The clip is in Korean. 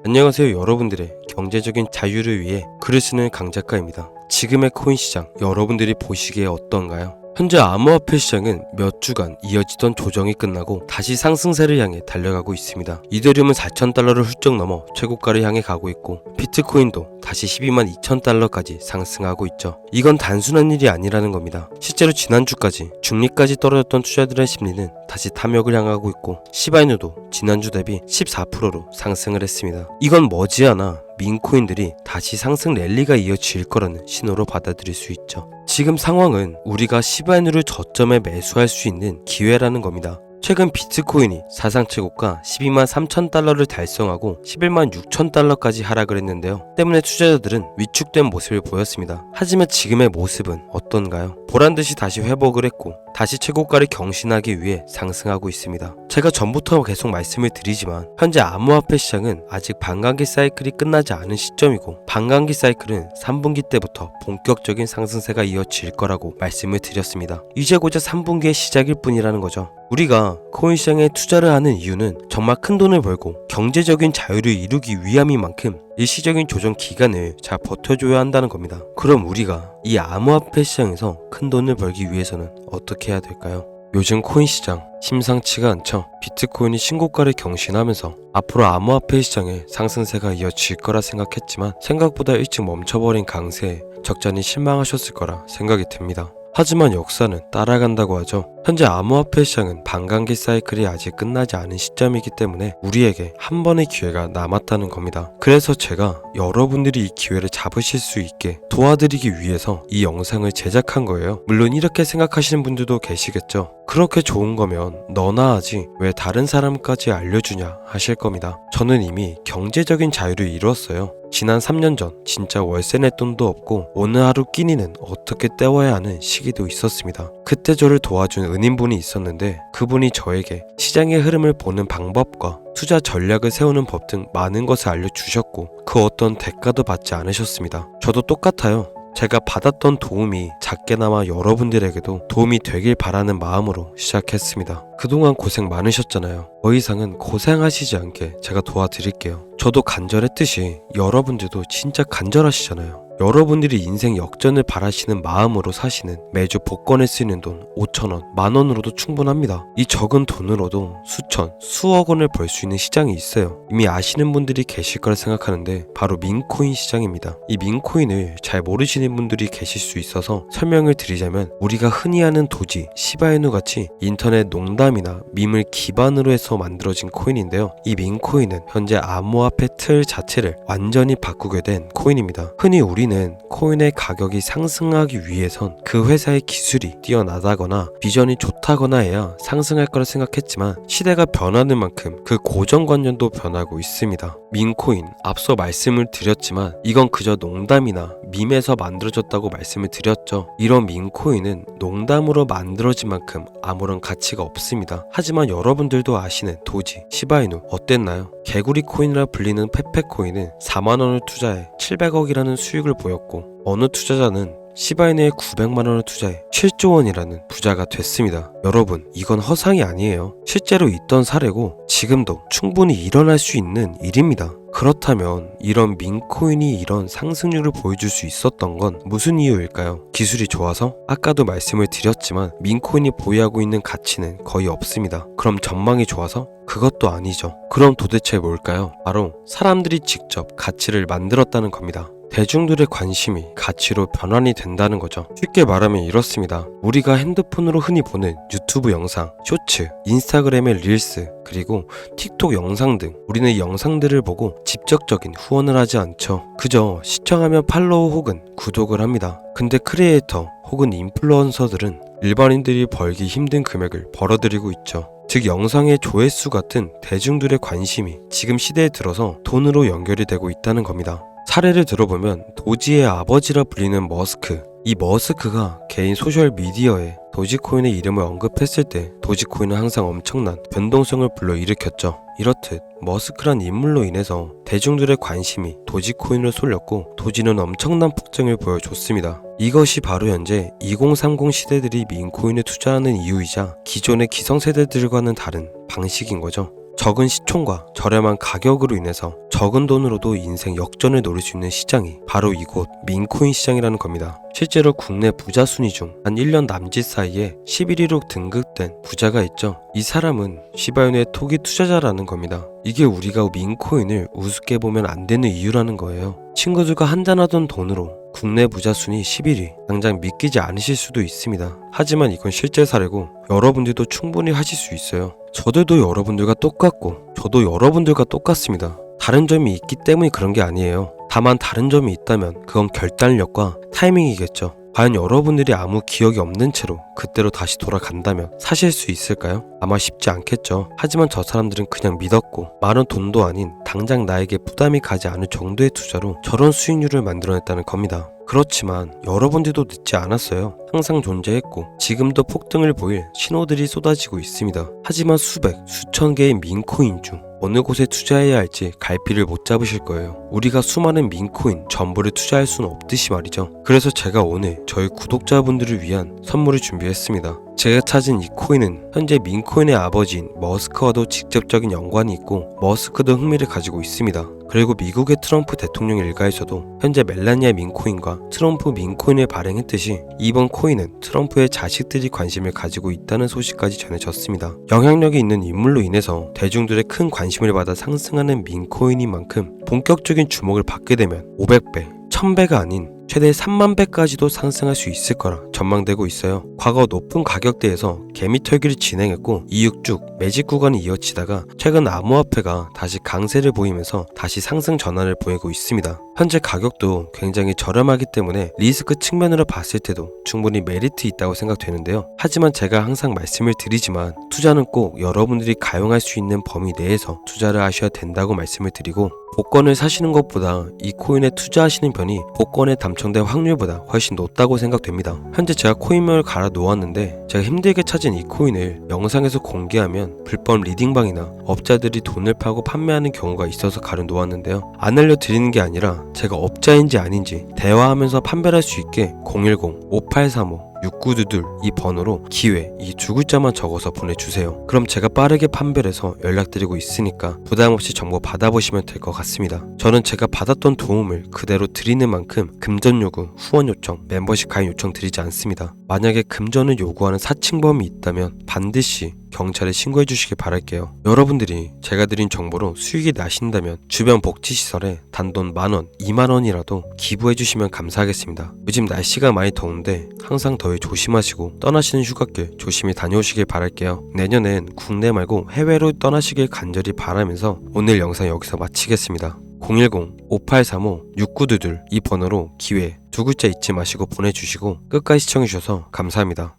안녕하세요. 여러분들의 경제적인 자유를 위해 글을 쓰는 강작가입니다. 지금의 코인 시장 여러분들이 보시기에 어떤가요? 현재 암호화폐 시장은 몇 주간 이어지던 조정이 끝나고 다시 상승세를 향해 달려가고 있습니다. 이더리움은 4,000달러를 훌쩍 넘어 최고가를 향해 가고 있고 비트코인도 다시 12만 2,000달러까지 상승하고 있죠. 이건 단순한 일이 아니라는 겁니다. 실제로 지난주까지 중립까지 떨어졌던 투자들의 심리는 다시 탐욕을 향하고 있고 시바이누도 지난주 대비 14%로 상승을 했습니다. 이건 머지않아 민코인들이 다시 상승 랠리가 이어질 거라는 신호로 받아들일 수 있죠. 지금 상황은 우리가 시바이누를 저점에 매수할 수 있는 기회라는 겁니다. 최근 비트코인이 사상 최고가 12만 3,000달러를 달성하고 11만 6,000달러까지 하락을 했는데요. 때문에 투자자들은 위축된 모습을 보였습니다. 하지만 지금의 모습은 어떤가요? 보란듯이 다시 회복을 했고 다시 최고가를 경신하기 위해 상승하고 있습니다. 제가 전부터 계속 말씀을 드리지만 현재 암호화폐 시장은 아직 반감기 사이클이 끝나지 않은 시점이고 반감기 사이클은 3분기 때부터 본격적인 상승세가 이어질 거라고 말씀을 드렸습니다. 이제 고작 3분기의 시작일 뿐이라는 거죠. 우리가 코인 시장에 투자를 하는 이유는 정말 큰 돈을 벌고 경제적인 자유를 이루기 위함인 만큼 일시적인 조정 기간을 잘 버텨줘야 한다는 겁니다. 그럼 우리가 이 암호화폐 시장에서 큰 돈을 벌기 위해서는 어떻게 해야 될까요? 요즘 코인 시장 심상치가 않죠. 비트코인이 신고가를 경신하면서 앞으로 암호화폐 시장에 상승세가 이어질 거라 생각했지만 생각보다 일찍 멈춰버린 강세에 적잖이 실망하셨을 거라 생각이 듭니다. 하지만 역사는 따라간다고 하죠. 현재 암호화폐 시장은 반감기 사이클이 아직 끝나지 않은 시점이기 때문에 우리에게 한 번의 기회가 남았다는 겁니다. 그래서 제가 여러분들이 이 기회를 잡으실 수 있게 도와드리기 위해서 이 영상을 제작한 거예요. 물론 이렇게 생각하시는 분들도 계시겠죠. 그렇게 좋은 거면 너나 하지 왜 다른 사람까지 알려주냐 하실 겁니다. 저는 이미 경제적인 자유를 이루었어요. 지난 3년 전 진짜 월세 낼 돈도 없고 오늘 하루 끼니는 어떻게 때워야 하는 시기도 있었습니다. 그때 저를 도와준 은인분이 있었는데 그분이 저에게 시장의 흐름을 보는 방법과 투자 전략을 세우는 법 등 많은 것을 알려주셨고 그 어떤 대가도 받지 않으셨습니다. 저도 똑같아요. 제가 받았던 도움이 작게나마 여러분들에게도 도움이 되길 바라는 마음으로 시작했습니다. 그동안 고생 많으셨잖아요. 더 이상은 고생하시지 않게 제가 도와드릴게요. 저도 간절했듯이 여러분들도 진짜 간절하시잖아요. 여러분들이 인생 역전을 바라시는 마음으로 사시는 매주 복권에 쓰이는 돈 5,000원, 만원으로도 충분합니다. 이 적은 돈으로도 수천, 수억 원을 벌 수 있는 시장이 있어요. 이미 아시는 분들이 계실 거라 생각하는데 바로 민코인 시장입니다. 이 민코인을 잘 모르시는 분들이 계실 수 있어서 설명을 드리자면 우리가 흔히 아는 도지, 시바이누 같이 인터넷 농담이나 밈을 기반으로 해서 만들어진 코인인데요. 이 민코인은 현재 암호화폐 틀 자체를 완전히 바꾸게 된 코인입니다. 흔히 우리는 코인의 가격이 상승하기 위해선 그 회사의 기술이 뛰어나다거나 비전이 좋다거나 해야 상승할 거라 생각했지만 시대가 변하는 만큼 그 고정관념도 변하고 있습니다. 민코인 앞서 말씀을 드렸지만 이건 그저 농담이나 밈에서 만들어졌다고 말씀을 드렸죠. 이런 민코인은 농담으로 만들어진 만큼 아무런 가치가 없습니다. 하지만 여러분들도 아시는 도지, 시바이누 어땠나요? 개구리 코인이라 불리는 페페코인은 4만원을 투자해 700억이라는 수익을 보였고 어느 투자자는 시바이누에 900만원을 투자해 7조 원이라는 부자가 됐습니다. 여러분, 이건 허상이 아니에요. 실제로 있던 사례고 지금도 충분히 일어날 수 있는 일입니다. 그렇다면 이런 민코인이 이런 상승률을 보여줄 수 있었던 건 무슨 이유일까요? 기술이 좋아서? 아까도 말씀을 드렸지만 민코인이 보유하고 있는 가치는 거의 없습니다. 그럼 전망이 좋아서? 그것도 아니죠. 그럼 도대체 뭘까요? 바로 사람들이 직접 가치를 만들었다는 겁니다. 대중들의 관심이 가치로 변환이 된다는 거죠. 쉽게 말하면 이렇습니다. 우리가 핸드폰으로 흔히 보는 유튜브 영상, 쇼츠, 인스타그램의 릴스, 그리고 틱톡 영상 등 우리는 영상들을 보고 직접적인 후원을 하지 않죠. 그저 시청하면 팔로우 혹은 구독을 합니다. 근데 크리에이터 혹은 인플루언서들은 일반인들이 벌기 힘든 금액을 벌어들이고 있죠. 즉 영상의 조회수 같은 대중들의 관심이 지금 시대에 들어서 돈으로 연결이 되고 있다는 겁니다. 사례를 들어보면 도지의 아버지라 불리는 머스크, 이 머스크가 개인 소셜미디어에 도지코인의 이름을 언급했을 때 도지코인은 항상 엄청난 변동성을 불러일으켰죠. 이렇듯 머스크란 인물로 인해서 대중들의 관심이 도지코인으로 쏠렸고 도지는 엄청난 폭증을 보여줬습니다. 이것이 바로 현재 2030 시대들이 민코인에 투자하는 이유이자 기존의 기성세대들과는 다른 방식인 거죠. 적은 시총과 저렴한 가격으로 인해서 적은 돈으로도 인생 역전을 노릴 수 있는 시장이 바로 이곳 민코인 시장이라는 겁니다. 실제로 국내 부자 순위 중 한 1년 남짓 사이에 11위로 등극된 부자가 있죠. 이 사람은 시바이노의 토기 투자자라는 겁니다. 이게 우리가 민코인을 우습게 보면 안 되는 이유라는 거예요. 친구들과 한잔하던 돈으로 국내 부자 순위 11위, 당장 믿기지 않으실 수도 있습니다. 하지만 이건 실제 사례고 여러분들도 충분히 하실 수 있어요. 저들도 여러분들과 똑같고 저도 여러분들과 똑같습니다. 다른 점이 있기 때문에 그런 게 아니에요. 다만 다른 점이 있다면 그건 결단력과 타이밍이겠죠. 과연 여러분들이 아무 기억이 없는 채로 그때로 다시 돌아간다면 사실 수 있을까요? 아마 쉽지 않겠죠. 하지만 저 사람들은 그냥 믿었고 많은 돈도 아닌 당장 나에게 부담이 가지 않을 정도의 투자로 저런 수익률을 만들어냈다는 겁니다. 그렇지만 여러분들도 늦지 않았어요. 항상 존재했고 지금도 폭등을 보일 신호들이 쏟아지고 있습니다. 하지만 수백, 수천 개의 민코인 중 어느 곳에 투자해야 할지 갈피를 못 잡으실 거예요. 우리가 수많은 민코인 전부를 투자할 수는 없듯이 말이죠. 그래서 제가 오늘 저희 구독자분들을 위한 선물을 준비했습니다. 제가 찾은 이 코인은 현재 민코인의 아버지인 머스크와도 직접적인 연관이 있고 머스크도 흥미를 가지고 있습니다. 그리고 미국의 트럼프 대통령 일가에서도 현재 멜라니아 민코인과 트럼프 민코인을 발행했듯이 이번 코인은 트럼프의 자식들이 관심을 가지고 있다는 소식까지 전해졌습니다. 영향력이 있는 인물로 인해서 대중들의 큰 관심을 받아 상승하는 민코인인 만큼 본격적인 주목을 받게 되면 500배, 1000배가 아닌 최대 3만 배까지도 상승할 수 있을 거라 전망되고 있어요. 과거 높은 가격대에서 개미 털기를 진행했고 이후 쭉 매직 구간이 이어지다가 최근 암호화폐가 다시 강세를 보이면서 다시 상승 전환을 보이고 있습니다. 현재 가격도 굉장히 저렴하기 때문에 리스크 측면으로 봤을 때도 충분히 메리트 있다고 생각되는데요. 하지만 제가 항상 말씀을 드리지만 투자는 꼭 여러분들이 가용할 수 있는 범위 내에서 투자를 하셔야 된다고 말씀을 드리고 복권을 사시는 것보다 이 코인에 투자하시는 편이 복권에 당첨될 확률보다 훨씬 높다고 생각됩니다. 현재 제가 코인명을 갈아 놓았는데 제가 힘들게 찾은 이 코인을 영상에서 공개하면 불법 리딩방이나 업자들이 돈을 파고 판매하는 경우가 있어서 갈아 놓았는데요. 안 알려드리는 게 아니라 제가 업자인지 아닌지 대화하면서 판별할 수 있게 010-5835 6922 이 번호로 기회 이 두 글자만 적어서 보내주세요. 그럼 제가 빠르게 판별해서 연락드리고 있으니까 부담없이 정보 받아보시면 될 것 같습니다. 저는 제가 받았던 도움을 그대로 드리는 만큼 금전 요구, 후원 요청, 멤버십 가입 요청 드리지 않습니다. 만약에 금전을 요구하는 사칭범이 있다면 반드시 경찰에 신고해 주시길 바랄게요. 여러분들이 제가 드린 정보로 수익이 나신다면 주변 복지시설에 단돈 10,000원, 20,000원이라도 기부해 주시면 감사하겠습니다. 요즘 날씨가 많이 더운데 항상 더위 조심하시고 떠나시는 휴가길 조심히 다녀오시길 바랄게요. 내년엔 국내 말고 해외로 떠나시길 간절히 바라면서 오늘 영상 여기서 마치겠습니다. 010-5835-6922 이 번호로 기회 두 글자 잊지 마시고 보내주시고 끝까지 시청해주셔서 감사합니다.